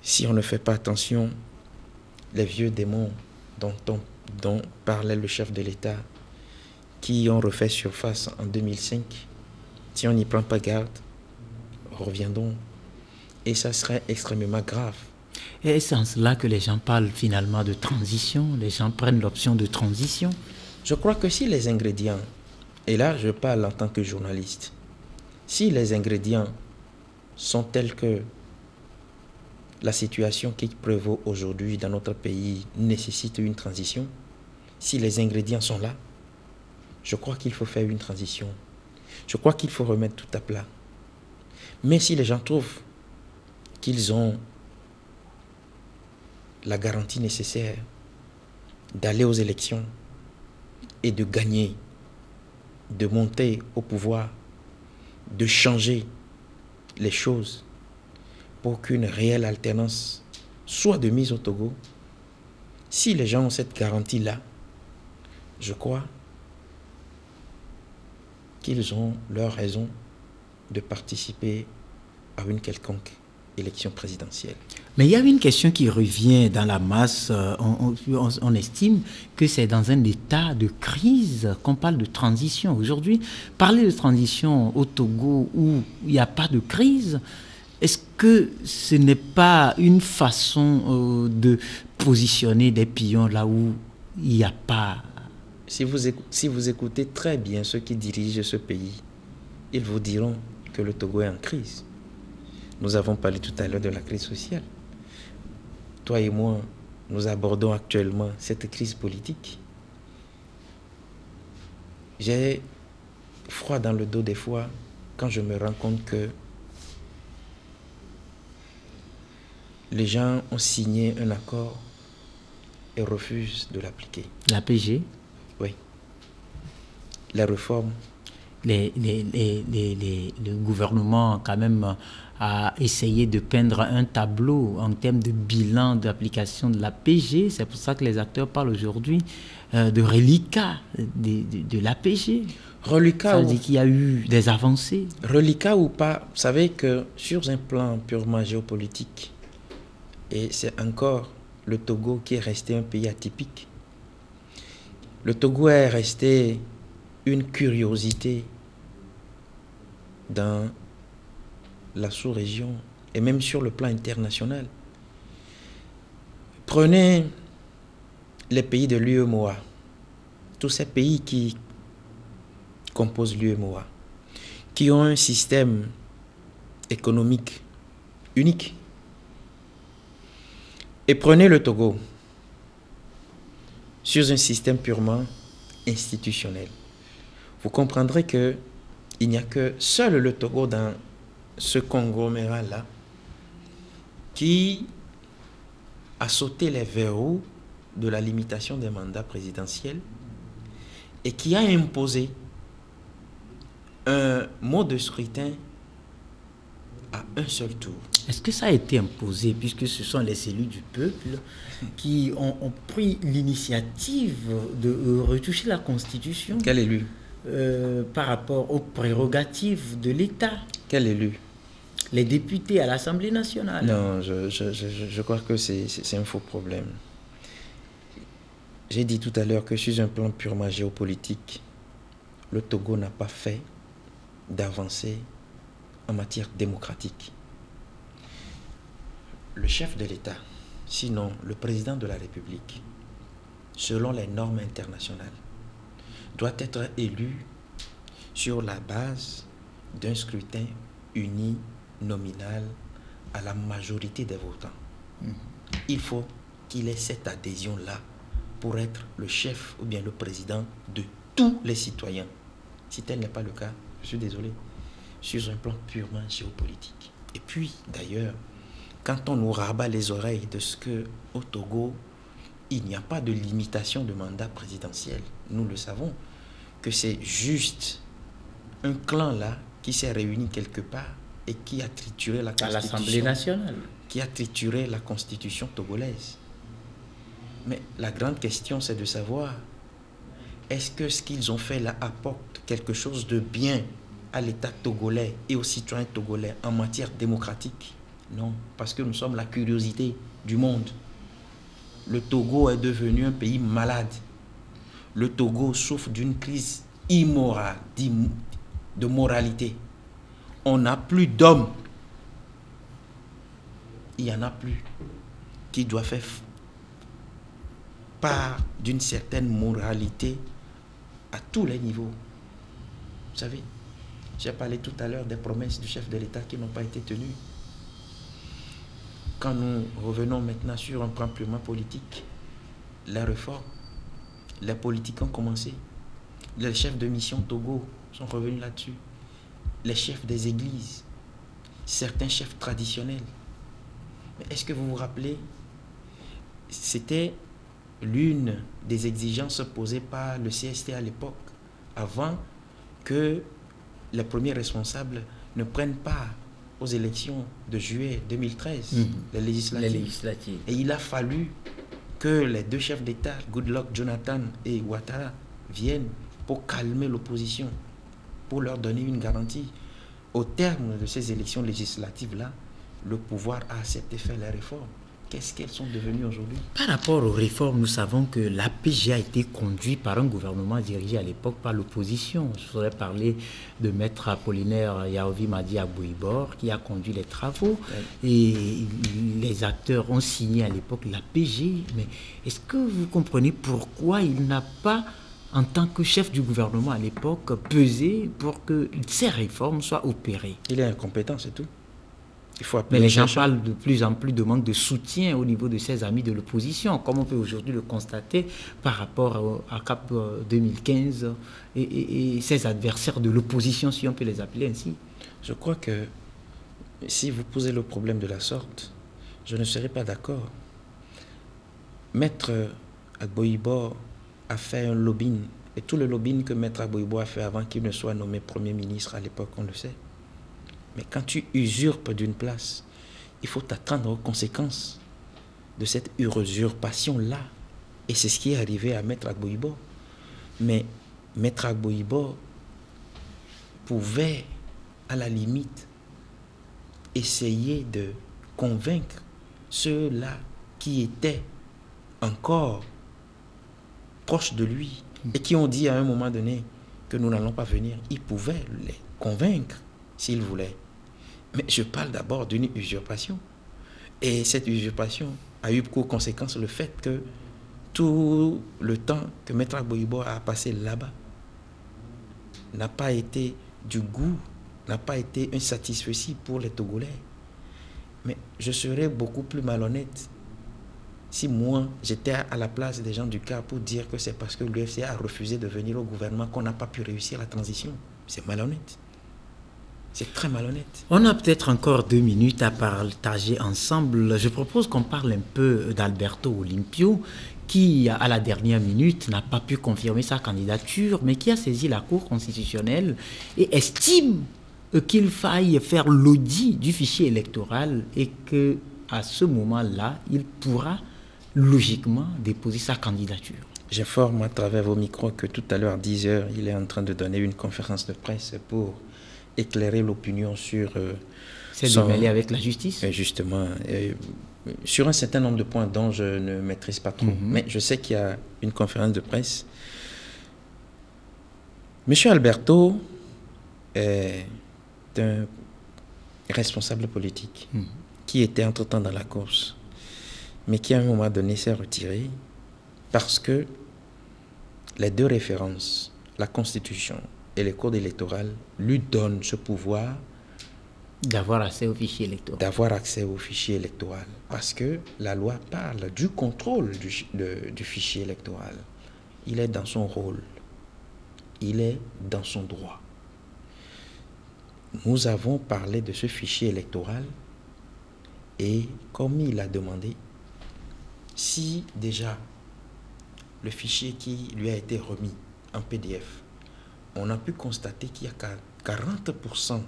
si on ne fait pas attention, les vieux démons dont parlait le chef de l'État, qui ont refait surface en 2005, si on n'y prend pas garde, reviendront. Et ça serait extrêmement grave. Et c'est en cela que les gens parlent finalement de transition, les gens prennent l'option de transition. Je crois que si les ingrédients, et là je parle en tant que journaliste, si les ingrédients sont tels que la situation qui prévaut aujourd'hui dans notre pays nécessite une transition, si les ingrédients sont là, je crois qu'il faut faire une transition. Je crois qu'il faut remettre tout à plat. Mais si les gens trouvent qu'ils ont la garantie nécessaire d'aller aux élections et de gagner, de monter au pouvoir, de changer les choses pour qu'une réelle alternance soit de mise au Togo, si les gens ont cette garantie-là, je crois qu'ils ont leur raison de participer à une quelconque élection présidentielle. Mais il y a une question qui revient dans la masse. On estime que c'est dans un état de crise qu'on parle de transition. Aujourd'hui, parler de transition au Togo où il n'y a pas de crise, est-ce que ce n'est pas une façon de positionner des pions là où il n'y a pas... Si vous écoutez très bien ceux qui dirigent ce pays, ils vous diront que le Togo est en crise. Nous avons parlé tout à l'heure de la crise sociale. Toi et moi, nous abordons actuellement cette crise politique. J'ai froid dans le dos des fois quand je me rends compte que les gens ont signé un accord et refusent de l'appliquer. L'APG? Oui. La réforme. Le gouvernement quand même a essayé de peindre un tableau en termes de bilan d'application de l'APG. C'est pour ça que les acteurs parlent aujourd'hui de reliquat de l'APG. Reliquat. Ça veut dire qu'il y a eu des avancées. Reliquat ou pas, vous savez que sur un plan purement géopolitique, et c'est encore le Togo qui est resté un pays atypique. Le Togo est resté une curiosité dans la sous-région et même sur le plan international. Prenez les pays de l'UEMOA, tous ces pays qui composent l'UEMOA, qui ont un système économique unique. Et prenez le Togo sur un système purement institutionnel. Vous comprendrez que il n'y a que seul le Togo dans ce conglomérat-là qui a sauté les verrous de la limitation des mandats présidentiels et qui a imposé un mode de scrutin à un seul tour. Est-ce que ça a été imposé, puisque ce sont les élus du peuple qui ont pris l'initiative de retoucher la Constitution? Quel élu? Par rapport aux prérogatives de l'État. Quel élu? Les députés à l'Assemblée nationale. Non, je crois que c'est un faux problème. J'ai dit tout à l'heure que sur un plan purement géopolitique, le Togo n'a pas fait d'avancée en matière démocratique. Le chef de l'État, sinon le président de la République, selon les normes internationales, doit être élu sur la base d'un scrutin uninominal à la majorité des votants. Il faut qu'il ait cette adhésion-là pour être le chef ou bien le président de tous les citoyens. Si tel n'est pas le cas, je suis désolé, sur un plan purement géopolitique. Et puis, d'ailleurs, quand on nous rabat les oreilles de ce qu'au Togo, il n'y a pas de limitation de mandat présidentiel, nous le savons, que c'est juste un clan là qui s'est réuni quelque part et qui a trituré la Constitution. À l'Assemblée nationale. Qui a trituré la Constitution togolaise. Mais la grande question, c'est de savoir, est-ce que ce qu'ils ont fait là apporte quelque chose de bien à l'État togolais et aux citoyens togolais en matière démocratique? Non, parce que nous sommes la curiosité du monde. Le Togo est devenu un pays malade. Le Togo souffre d'une crise immorale, de moralité. On n'a plus d'hommes. Il n'y en a plus qui doivent faire part d'une certaine moralité à tous les niveaux. Vous savez, j'ai parlé tout à l'heure des promesses du chef de l'État qui n'ont pas été tenues. Quand nous revenons maintenant sur un plan purement politique, les réformes, les politiques ont commencé. Les chefs de mission Togo sont revenus là-dessus. Les chefs des églises, certains chefs traditionnels. Mais est-ce que vous vous rappelez, c'était l'une des exigences posées par le CST à l'époque, avant que les premiers responsables ne prennent part aux élections de juillet 2013, les législatives. Et il a fallu que les deux chefs d'État, Goodluck Jonathan et Ouattara, viennent pour calmer l'opposition, pour leur donner une garantie. Au terme de ces élections législatives-là, le pouvoir a accepté de faire les réformes. Qu'est-ce qu'elles sont devenues aujourd'hui? Par rapport aux réformes, nous savons que l'APG a été conduit par un gouvernement dirigé à l'époque par l'opposition. Je voudrais parler de Maître Apollinaire Yaovi Madi Abouibor qui a conduit les travaux. Oui. Et les acteurs ont signé à l'époque l'APG. Mais est-ce que vous comprenez pourquoi il n'a pas, en tant que chef du gouvernement à l'époque, pesé pour que ces réformes soient opérées? Il est incompétent, c'est tout. Mais les gens parlent de plus en plus de manque de soutien au niveau de ses amis de l'opposition, comme on peut aujourd'hui le constater par rapport à CAP 2015 et ses adversaires de l'opposition, si on peut les appeler ainsi. Je crois que si vous posez le problème de la sorte, je ne serai pas d'accord. Maître Agboibo a fait un lobbying, et tout le lobbying que Maître Agboibo a fait avant qu'il ne soit nommé Premier ministre à l'époque, on le sait. Mais quand tu usurpes d'une place, il faut t'attendre aux conséquences de cette usurpation-là. Et c'est ce qui est arrivé à Maître Agboibo. Mais Maître Agboibo pouvait, à la limite, essayer de convaincre ceux-là qui étaient encore proches de lui et qui ont dit à un moment donné que nous n'allons pas venir. Il pouvait les convaincre s'il voulait. Mais je parle d'abord d'une usurpation. Et cette usurpation a eu pour conséquence le fait que tout le temps que Maître Agboibo a passé là-bas n'a pas été du goût, n'a pas été un satisfecit pour les Togolais. Mais je serais beaucoup plus malhonnête si moi, j'étais à la place des gens du CAR pour dire que c'est parce que l'UFC a refusé de venir au gouvernement qu'on n'a pas pu réussir la transition. C'est malhonnête. C'est très malhonnête. On a peut-être encore 2 minutes à partager ensemble. Je propose qu'on parle un peu d'Alberto Olympio, qui, à la dernière minute, n'a pas pu confirmer sa candidature, mais qui a saisi la Cour constitutionnelle et estime qu'il faille faire l'audit du fichier électoral et qu'à ce moment-là, il pourra logiquement déposer sa candidature. J'informe à travers vos micros que tout à l'heure, à 10h, il est en train de donner une conférence de presse pour éclairer l'opinion sur... C'est de mêler avec la justice. Justement, sur un certain nombre de points dont je ne maîtrise pas trop. Mais je sais qu'il y a une conférence de presse. Monsieur Alberto est un responsable politique qui était entre-temps dans la course, mais qui à un moment donné s'est retiré Parce que les deux références, la Constitution et le Code électoral, lui donnent ce pouvoir d'avoir accès au fichier électoral. D'avoir accès au fichier électoral. Parce que la loi parle du contrôle du fichier électoral. Il est dans son rôle. Il est dans son droit. Nous avons parlé de ce fichier électoral et comme il a demandé, si déjà le fichier qui lui a été remis en PDF, on a pu constater qu'il y a 40%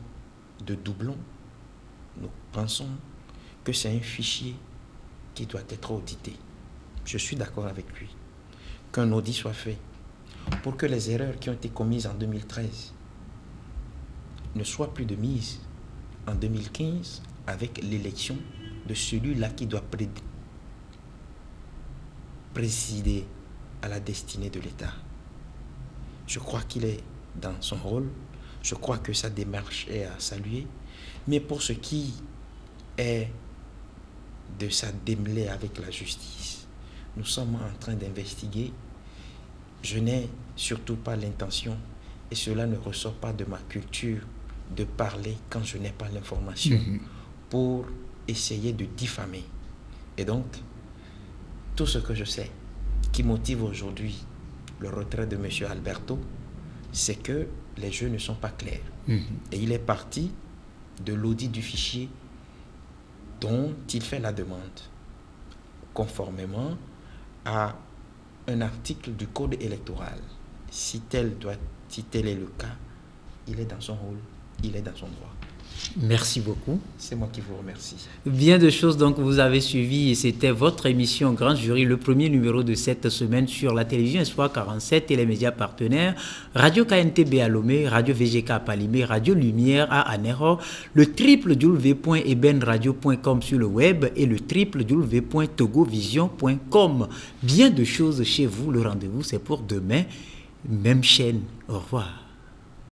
de doublons, nous pensons que c'est un fichier qui doit être audité. Je suis d'accord avec lui. Qu'un audit soit fait pour que les erreurs qui ont été commises en 2013 ne soient plus de mise en 2015 avec l'élection de celui-là qui doit présider à la destinée de l'État. Je crois qu'il est dans son rôle. Je crois que sa démarche est à saluer. Mais pour ce qui est de sa démêlée avec la justice, nous sommes en train d'investiguer. Je n'ai surtout pas l'intention, et cela ne ressort pas de ma culture, de parler quand je n'ai pas l'information pour essayer de diffamer. Et donc, tout ce que je sais qui motive aujourd'hui le retrait de M. Alberto, c'est que les jeux ne sont pas clairs. Et il est parti de l'audit du fichier dont il fait la demande, conformément à un article du Code électoral. Si tel est le cas, il est dans son rôle, il est dans son droit. Merci beaucoup. C'est moi qui vous remercie. Bien de choses donc vous avez suivi et c'était votre émission Grand Jury, le premier numéro de cette semaine sur la télévision Espoir 47 et les médias partenaires, Radio KNTB à Lomé, Radio VGK à Palimé, Radio Lumière à Anéro, le www.ebenradio.com sur le web et le www.togovision.com. Bien de choses chez vous, le rendez-vous c'est pour demain, même chaîne. Au revoir.